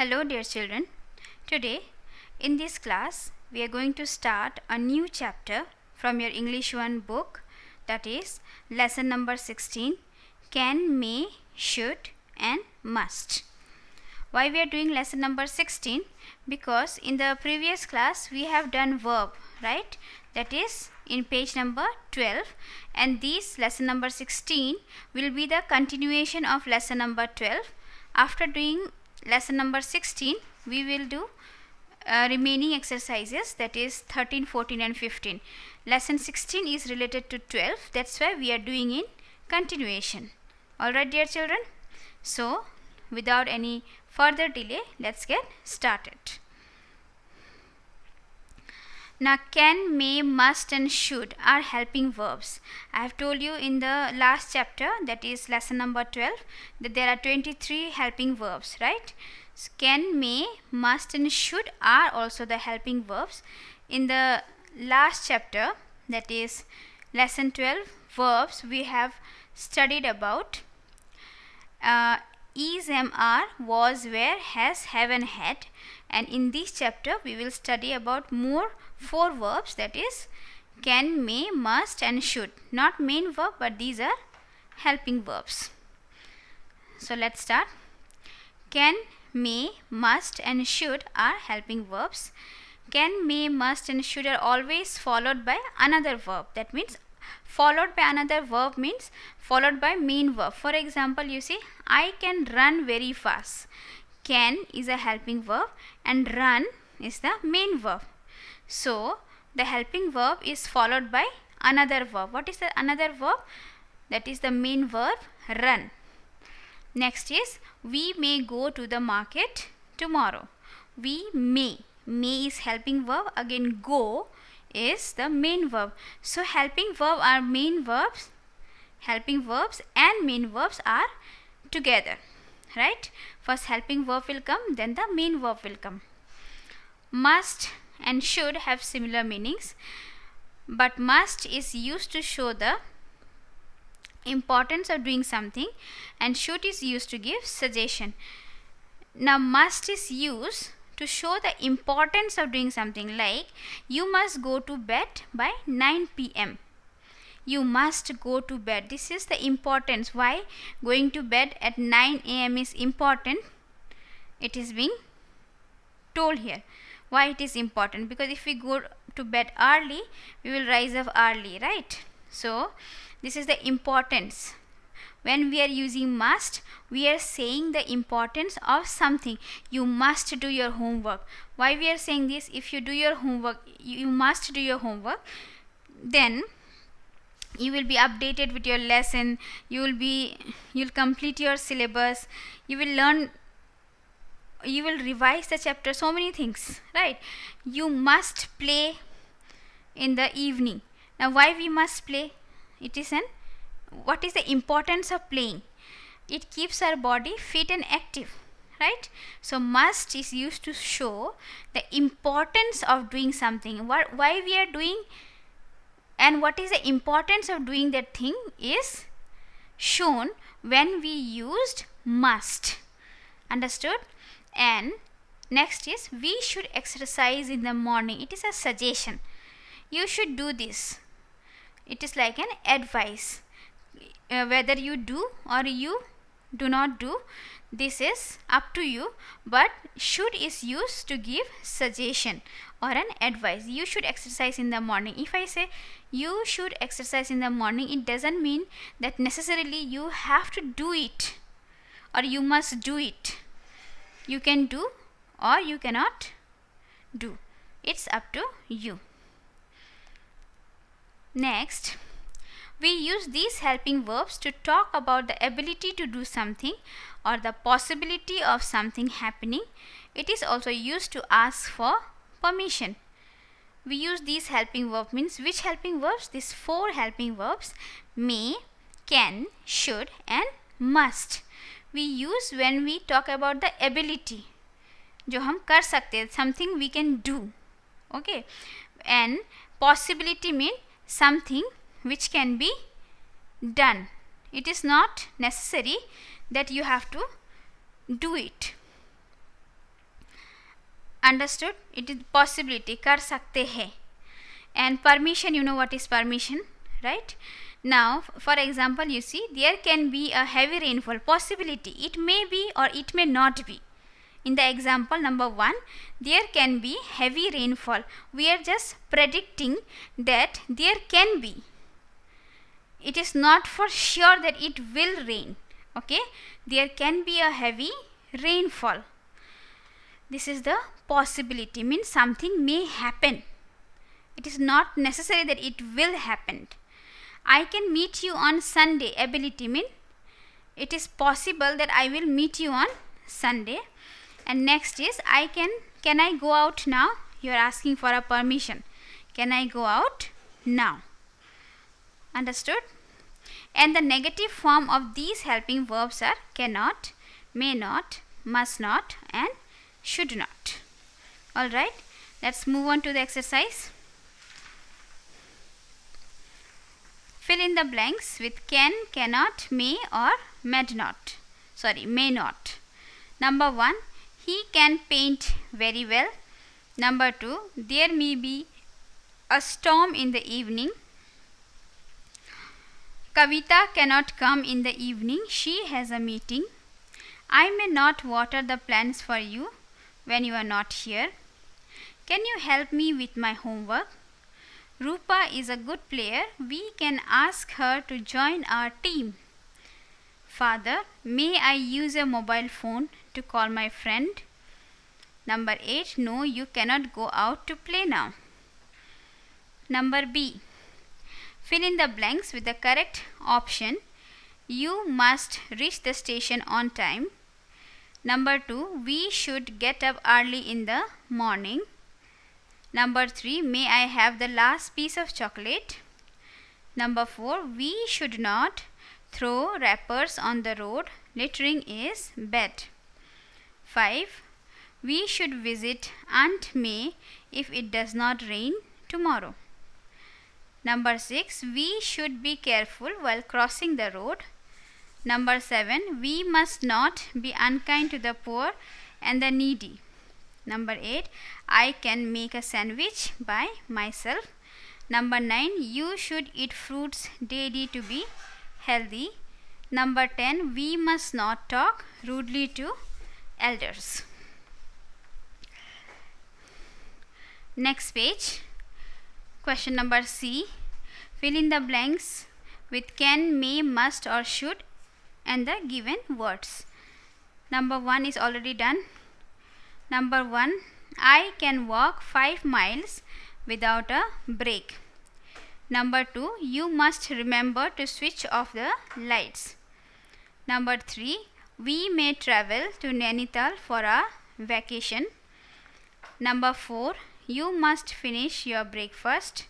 Hello dear children. Today in this class we are going to start a new chapter from your English 1 book, that is lesson number 16, can, may, should and must. Why we are doing lesson number 16? Because in the previous class we have done verb, right? That is in page number 12, and this lesson number 16 will be the continuation of lesson number 12. After doing lesson number 16 we will do remaining exercises, that is 13, 14 and 15. Lesson 16 is related to 12, that's why we are doing in continuation. Alright dear children, so without any further delay, let's get started. Now can, may, must and should are helping verbs. I have told you in the last chapter, that is lesson number 12, that there are 23 helping verbs, right? So can, may, must and should are also the helping verbs. In the last chapter, that is lesson 12 verbs, we have studied about is, am, are, was, were, has, have and had, and in this chapter we will study about more 4 verbs, that is can, may, must and should. Not main verb, but these are helping verbs. So let's start. Can, may, must and should are helping verbs. Can, may, must and should are always followed by another verb. That means followed by another verb means followed by main verb. For example, you see, I can run very fast. Can is a helping verb and run is the main verb. So the helping verb is followed by another verb. What is the another verb? That is the main verb, run. Next is we may go to the market tomorrow. We may. May is helping verb. Again go is the main verb. So helping verb are main verbs. Helping verbs and main verbs are together, right? First helping verb will come, then the main verb will come. Must and should have similar meanings, but must is used to show the importance of doing something and should is used to give suggestion. Now must is used to show the importance of doing something, like you must go to bed by 9 p.m. You must go to bed. This is the importance. Why going to bed at 9 a.m. is important? It is being told here. Why it is important? Because if we go to bed early, we will rise up early, right? So this is the importance. When we are using must, we are saying the importance of something. You must do your homework. Why we are saying this? If you do your homework, you must do your homework, then you will be updated with your lesson. You'll complete your syllabus. You will learn. You will revise the chapter. So many things, right? You must play in the evening. Now, why we must play? It is what is the importance of playing? It keeps our body fit and active, right? So must is used to show the importance of doing something. Why we are doing and what is the importance of doing that thing is shown when we used must. Understood? And next is we should exercise in the morning. It is a suggestion. You should do this. It is like an advice. Whether you do or you do not do, this is up to you, but should is used to give suggestion or an advice. You should exercise in the morning. If I say you should exercise in the morning, it doesn't mean that necessarily you have to do it or you must do it. You can do or you cannot do. It's up to you. Next, we use these helping verbs to talk about the ability to do something or the possibility of something happening. It is also used to ask for permission. We use these helping verbs, means which helping verbs? These 4 helping verbs, may, can, should and must. We use when we talk about the ability, जो हम कर सकते हैं, something we can do. Okay, and possibility mean something which can be done. It is not necessary that you have to do it. Understood? It is possibility, कर सकते हैं. And permission, you know what is permission, right? Now, for example, you see, there can be a heavy rainfall. Possibility, it may be or it may not be. In the example number 1, there can be heavy rainfall. We are just predicting that there can be. It is not for sure that it will rain. Okay, there can be a heavy rainfall. This is the possibility, means something may happen. It is not necessary that it will happen. I can meet you on Sunday. Ability, mean it is possible that I will meet you on Sunday. And next is can I go out now? You are asking for a permission. Can I go out now? Understood? And the negative form of these helping verbs are cannot, may not, must not, and should not. Alright, let's move on to the exercise. Fill in the blanks with can, cannot, may, or may not. May not. Number 1, he can paint very well. Number 2, there may be a storm in the evening. Kavita cannot come in the evening. She has a meeting. I may not water the plants for you when you are not here. Can you help me with my homework? Rupa is a good player. We can ask her to join our team. Father, may I use a mobile phone to call my friend? Number 8, no, you cannot go out to play now. Number B, fill in the blanks with the correct option. You must reach the station on time. Number 2, we should get up early in the morning. Number 3, may I have the last piece of chocolate? Number 4, we should not throw wrappers on the road. Littering is bad. 5, we should visit Aunt May if it does not rain tomorrow. Number 6, we should be careful while crossing the road. Number 7, we must not be unkind to the poor and the needy. Number 8, I can make a sandwich by myself. Number 9, you should eat fruits daily to be healthy. Number 10, we must not talk rudely to elders. Next page. Question number C. Fill in the blanks with can, may, must, or should and the given words. Number 1 is already done. Number 1, I can walk 5 miles without a break. Number 2, you must remember to switch off the lights. Number 3, we may travel to Nainital for a vacation. Number 4, you must finish your breakfast.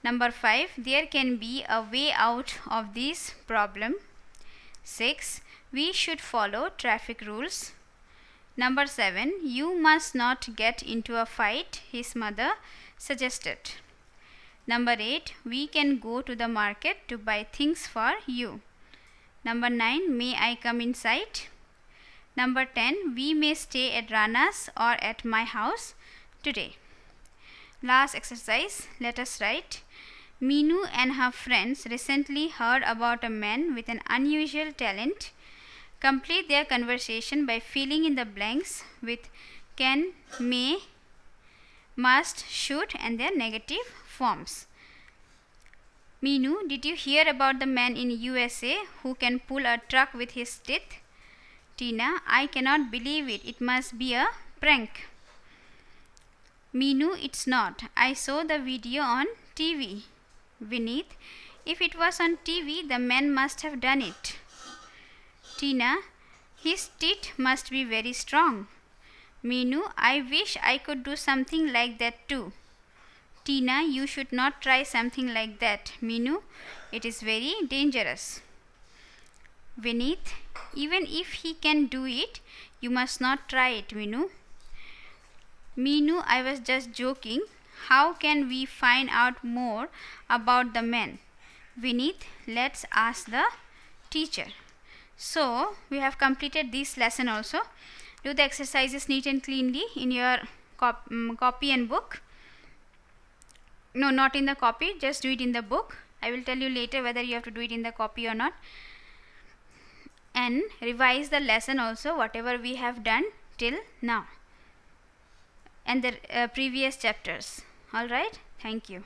Number 5, there can be a way out of this problem. 6, we should follow traffic rules. Number 7, you must not get into a fight, his mother suggested. Number 8, we can go to the market to buy things for you. Number 9, may I come inside? Number 10, we may stay at Rana's or at my house today. Last exercise, let us write. Meenu and her friends recently heard about a man with an unusual talent. Complete their conversation by filling in the blanks with can, may, must, should and their negative forms. Meenu, did you hear about the man in USA who can pull a truck with his teeth? Tina, I cannot believe it. It must be a prank. Meenu, it's not. I saw the video on TV. Vineet, if it was on TV, the man must have done it. Tina, his teeth must be very strong. Meenu, I wish I could do something like that too. Tina, you should not try something like that. Meenu, it is very dangerous. Vineet, even if he can do it, you must not try it, Meenu. Meenu, I was just joking. How can we find out more about the man? Vineet, let's ask the teacher. So, we have completed this lesson also. Do the exercises neat and cleanly in your copy and book. No, not in the copy, just do it in the book. I will tell you later whether you have to do it in the copy or not. And revise the lesson also, whatever we have done till now and the previous chapters. All right, thank you.